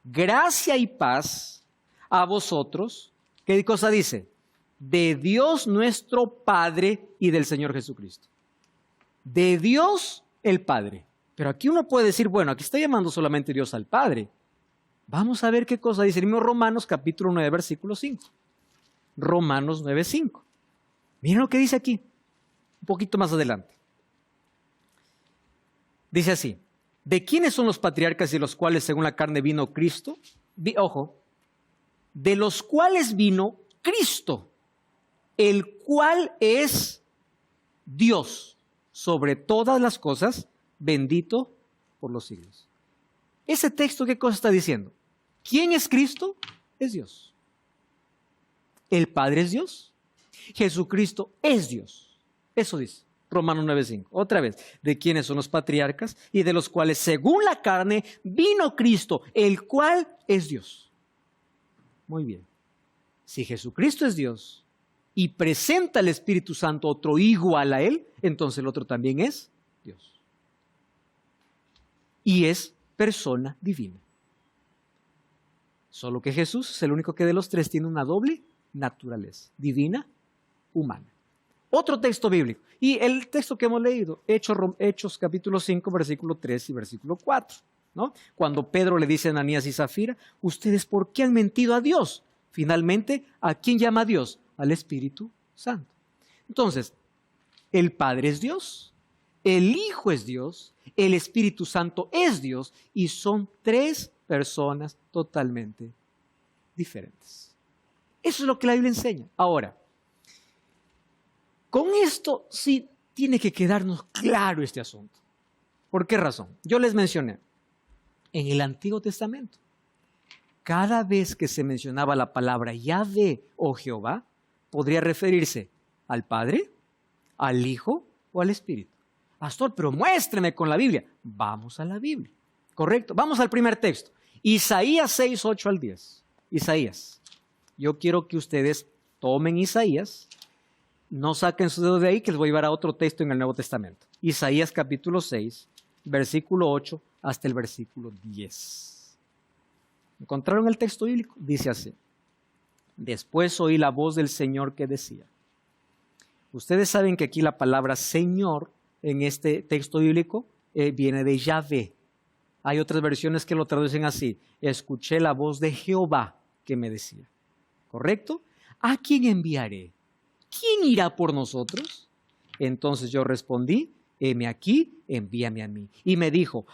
Speaker 1: Gracia y paz a vosotros. ¿Qué cosa dice? De Dios nuestro Padre y del Señor Jesucristo. De Dios el Padre. Pero aquí uno puede decir, bueno, aquí está llamando solamente Dios al Padre. Vamos a ver qué cosa dice el mismo Romanos capítulo 9, versículo 5. Romanos 9:5. Miren lo que dice aquí, un poquito más adelante. Dice así, ¿de quiénes son los patriarcas de los cuales según la carne vino Cristo? Ojo, de los cuales vino Cristo, el cual es Dios sobre todas las cosas, bendito por los siglos. Ese texto, ¿qué cosa está diciendo? ¿Quién es Cristo? Es Dios. El Padre es Dios. Jesucristo es Dios. Eso dice Romanos 9:5. Otra vez, ¿de quiénes son los patriarcas? Y de los cuales según la carne vino Cristo, el cual es Dios. Muy bien. Si Jesucristo es Dios y presenta al Espíritu Santo otro igual a Él, entonces el otro también es Dios. Y es persona divina. Solo que Jesús es el único que de los tres tiene una doble naturaleza, divina, humana. Otro texto bíblico, y el texto que hemos leído, Hechos capítulo 5, versículo 3 y versículo 4, ¿no? Cuando Pedro le dice a Ananías y Zafira, ¿ustedes por qué han mentido a Dios? Finalmente, ¿a quién llama a Dios? Al Espíritu Santo. Entonces, el Padre es Dios, el Hijo es Dios, el Espíritu Santo es Dios, y son tres personas totalmente diferentes. Eso es lo que la Biblia enseña. Ahora, con esto sí tiene que quedarnos claro este asunto. ¿Por qué razón? Yo les mencioné, en el Antiguo Testamento, cada vez que se mencionaba la palabra Yahvé o Jehová, podría referirse al Padre, al Hijo o al Espíritu. Pastor, pero muéstreme con la Biblia. Vamos a la Biblia, ¿correcto? Vamos al primer texto. Isaías 6, 8 al 10. Isaías. Yo quiero que ustedes tomen Isaías, no saquen su dedo de ahí, que les voy a llevar a otro texto en el Nuevo Testamento. Isaías capítulo 6, versículo 8 hasta el versículo 10. ¿Encontraron el texto bíblico? Dice así. Después oí la voz del Señor que decía. Ustedes saben que aquí la palabra Señor en este texto bíblico viene de Yahvé. Hay otras versiones que lo traducen así. Escuché la voz de Jehová que me decía. ¿Correcto? ¿A quién enviaré? ¿Quién irá por nosotros? Entonces yo respondí, heme aquí, envíame a mí. Y me dijo,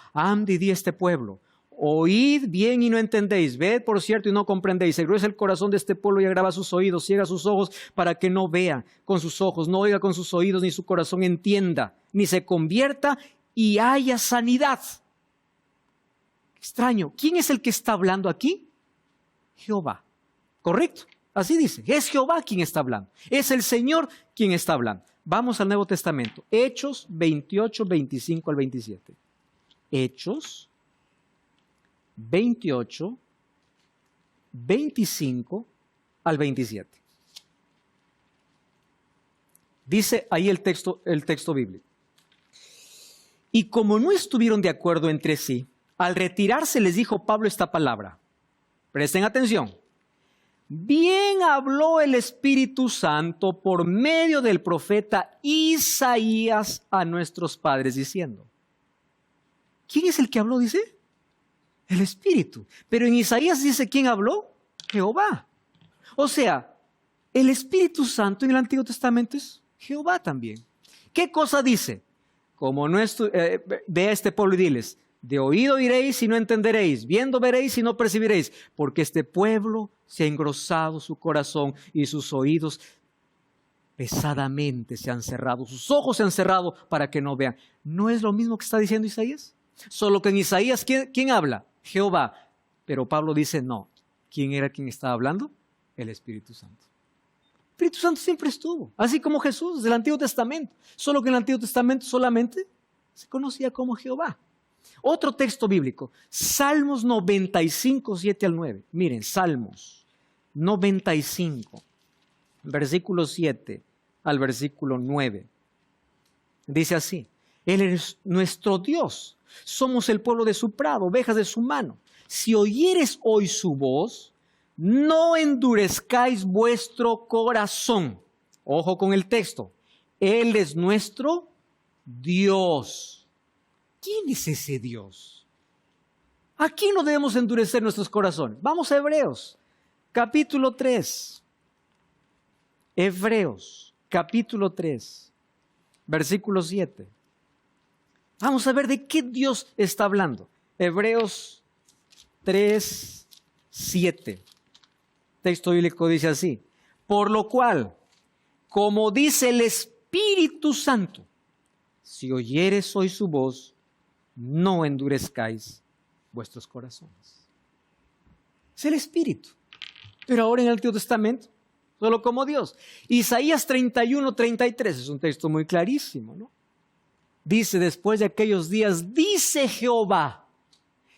Speaker 1: di a este pueblo, oíd bien y no entendéis, ved por cierto y no comprendéis, el grueso es el corazón de este pueblo y agrava sus oídos, ciega sus ojos para que no vea con sus ojos, no oiga con sus oídos, ni su corazón entienda, ni se convierta y haya sanidad. Extraño, ¿quién es el que está hablando aquí? Jehová, ¿correcto? Así dice, es Jehová quien está hablando, es el Señor quien está hablando. Vamos al Nuevo Testamento, Hechos 28, 25 al 27. Hechos 28, 25 al 27. Dice ahí el texto bíblico. Y como no estuvieron de acuerdo entre sí, al retirarse les dijo Pablo esta palabra. Presten atención. Bien habló el Espíritu Santo por medio del profeta Isaías a nuestros padres diciendo. ¿Quién es el que habló? Dice. El Espíritu. Pero en Isaías dice, ¿quién habló? Jehová. O sea, el Espíritu Santo en el Antiguo Testamento es Jehová también. ¿Qué cosa dice? Como no ve a este pueblo y diles, de oído oiréis y no entenderéis, viendo veréis y no percibiréis, porque este pueblo se ha engrosado su corazón y sus oídos pesadamente se han cerrado, sus ojos se han cerrado para que no vean. ¿No es lo mismo que está diciendo Isaías? Solo que en Isaías, ¿quién habla? Jehová. Pero Pablo dice, no. ¿Quién era quien estaba hablando? El Espíritu Santo. El Espíritu Santo siempre estuvo, así como Jesús del Antiguo Testamento. Solo que en el Antiguo Testamento solamente se conocía como Jehová. Otro texto bíblico, Salmos 95, 7 al 9. Miren, Salmos 95, versículo 7 al versículo 9. Dice así, Él es nuestro Dios, somos el pueblo de su prado, ovejas de su mano. Si oyeres hoy su voz, no endurezcáis vuestro corazón. Ojo con el texto, Él es nuestro Dios. ¿Quién es ese Dios? ¿A quién no debemos endurecer nuestros corazones? Vamos a Hebreos, capítulo 3. Hebreos, capítulo 3, versículo 7. Vamos a ver de qué Dios está hablando. Hebreos 3, 7. Texto bíblico dice así: por lo cual, como dice el Espíritu Santo, si oyereis hoy su voz, no endurezcáis vuestros corazones. Es el Espíritu. Pero ahora en el Antiguo Testamento, solo como Dios. Isaías 31, 33 es un texto muy clarísimo, ¿no? Dice: después de aquellos días, dice Jehová,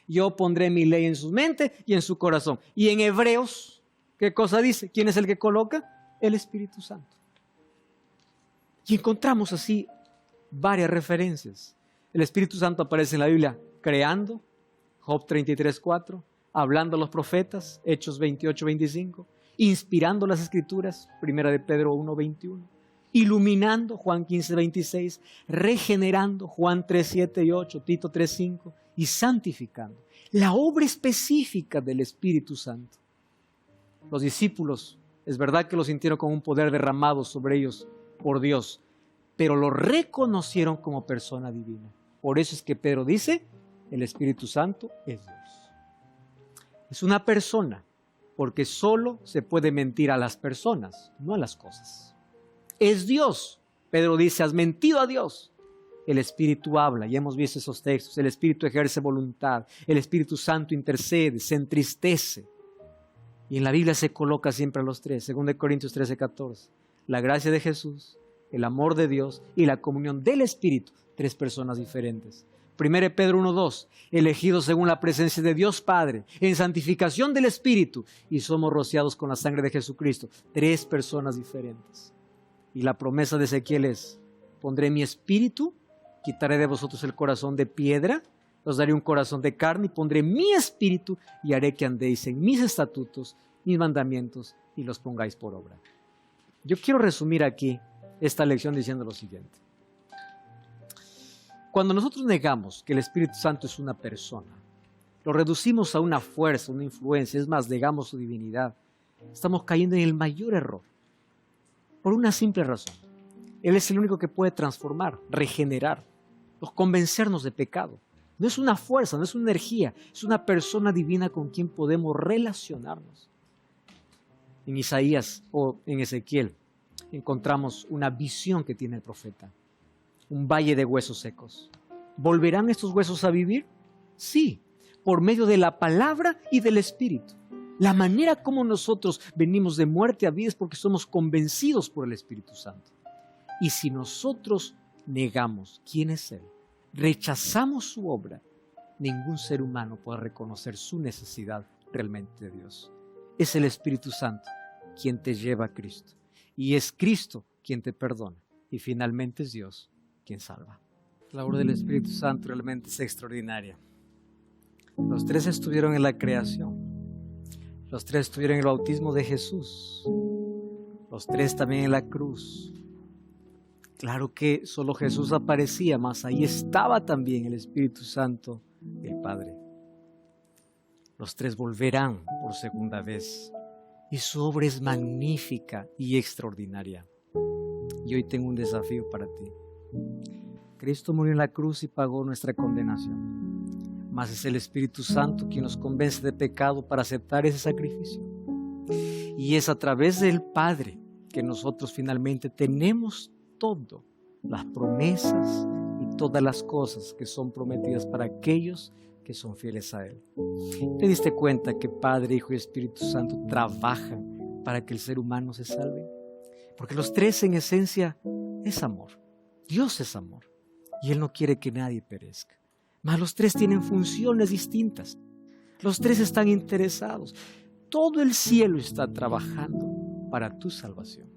Speaker 1: yo pondré mi ley en su mente y en su corazón. Y en Hebreos, ¿qué cosa dice? ¿Quién es el que coloca? El Espíritu Santo. Y encontramos así varias referencias. El Espíritu Santo aparece en la Biblia creando, Job 33, 4, hablando a los profetas, Hechos 28, 25, inspirando las Escrituras, 1 de Pedro 1, 21, iluminando, Juan 15, 26, regenerando, Juan 3, 7 y 8, Tito 3, 5, y santificando. La obra específica del Espíritu Santo. Los discípulos, es verdad que lo sintieron como un poder derramado sobre ellos por Dios, pero lo reconocieron como persona divina. Por eso es que Pedro dice: el Espíritu Santo es Dios. Es una persona, porque solo se puede mentir a las personas, no a las cosas. Es Dios. Pedro dice: has mentido a Dios. El Espíritu habla, ya hemos visto esos textos. El Espíritu ejerce voluntad. El Espíritu Santo intercede, se entristece. Y en la Biblia se coloca siempre a los tres. 2 Corintios 13, 14. La gracia de Jesús, el amor de Dios y la comunión del Espíritu. Tres personas diferentes. 1 Pedro 1, 2. Elegidos según la presencia de Dios Padre, en santificación del Espíritu, y somos rociados con la sangre de Jesucristo. Tres personas diferentes. Y la promesa de Ezequiel es: pondré mi espíritu, quitaré de vosotros el corazón de piedra, os daré un corazón de carne, y pondré mi espíritu y haré que andéis en mis estatutos, mis mandamientos, y los pongáis por obra. Yo quiero resumir aquí esta lección diciendo lo siguiente. Cuando nosotros negamos que el Espíritu Santo es una persona, lo reducimos a una fuerza, una influencia, es más, negamos su divinidad, estamos cayendo en el mayor error. Por una simple razón: Él es el único que puede transformar, regenerar, convencernos de pecado. No es una fuerza, no es una energía, es una persona divina con quien podemos relacionarnos. En Isaías o en Ezequiel encontramos una visión que tiene el profeta. Un valle de huesos secos. ¿Volverán estos huesos a vivir? Sí, por medio de la palabra y del Espíritu. La manera como nosotros venimos de muerte a vida es porque somos convencidos por el Espíritu Santo. Y si nosotros negamos quién es Él, rechazamos su obra, ningún ser humano puede reconocer su necesidad realmente de Dios. Es el Espíritu Santo quien te lleva a Cristo. Y es Cristo quien te perdona. Y finalmente es Dios quien salva. La obra del Espíritu Santo realmente es extraordinaria. Los tres estuvieron en la creación. Los tres estuvieron en el bautismo de Jesús. Los tres también en la cruz. Claro que solo Jesús aparecía, mas ahí estaba también el Espíritu Santo, el Padre. Los tres volverán por segunda vez. Y su obra es magnífica y extraordinaria. Y hoy tengo un desafío para ti. Cristo murió en la cruz y pagó nuestra condenación. Mas es el Espíritu Santo quien nos convence de pecado para aceptar ese sacrificio. Y es a través del Padre que nosotros finalmente tenemos todo, las promesas y todas las cosas que son prometidas para aquellos que son fieles a Él. ¿Te diste cuenta que Padre, Hijo y Espíritu Santo trabajan para que el ser humano se salve? Porque los tres en esencia es amor. Dios es amor y Él no quiere que nadie perezca. Mas los tres tienen funciones distintas. Los tres están interesados. Todo el cielo está trabajando para tu salvación.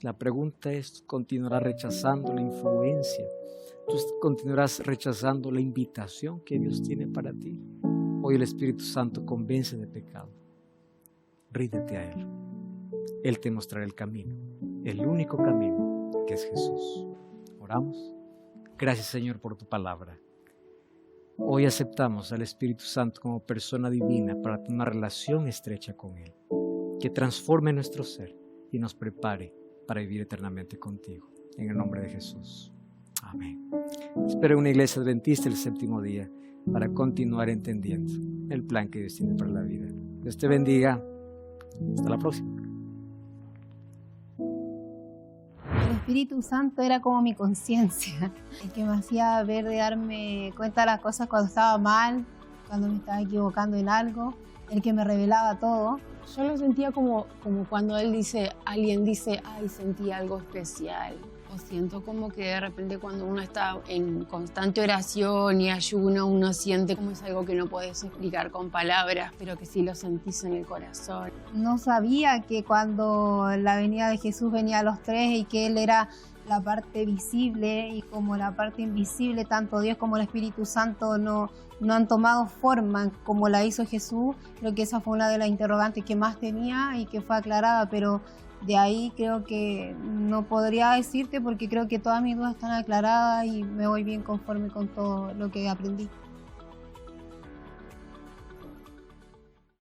Speaker 1: La pregunta es: ¿tú continuarás rechazando la influencia? ¿Tú continuarás rechazando la invitación que Dios tiene para ti? Hoy el Espíritu Santo convence de pecado. Ríndete a Él. Él te mostrará el camino, el único camino, que es Jesús. Oramos. Gracias, Señor, por tu palabra. Hoy aceptamos al Espíritu Santo como persona divina para tener una relación estrecha con Él, que transforme nuestro ser y nos prepare para vivir eternamente contigo. En el nombre de Jesús. Amén. Espero una iglesia adventista el séptimo día para continuar entendiendo el plan que Dios tiene para la vida. Dios te bendiga. Hasta la próxima.
Speaker 2: El Espíritu Santo era como mi conciencia, el que me hacía ver, de darme cuenta de las cosas cuando estaba mal, cuando me estaba equivocando en algo, el que me revelaba todo.
Speaker 3: Yo lo sentía como cuando alguien dice, ay, sentí algo especial. O siento como que de repente cuando uno está en constante oración y ayuno, uno siente como es algo que no puedes explicar con palabras, pero que sí lo sentís en el corazón.
Speaker 2: No sabía que cuando la venida de Jesús venía a los tres y que Él era la parte visible y como la parte invisible, tanto Dios como el Espíritu Santo no han tomado forma como la hizo Jesús. Creo que esa fue una de las interrogantes que más tenía y que fue aclarada, pero de ahí creo que no podría decirte porque creo que todas mis dudas están aclaradas y me voy bien conforme con todo lo que aprendí.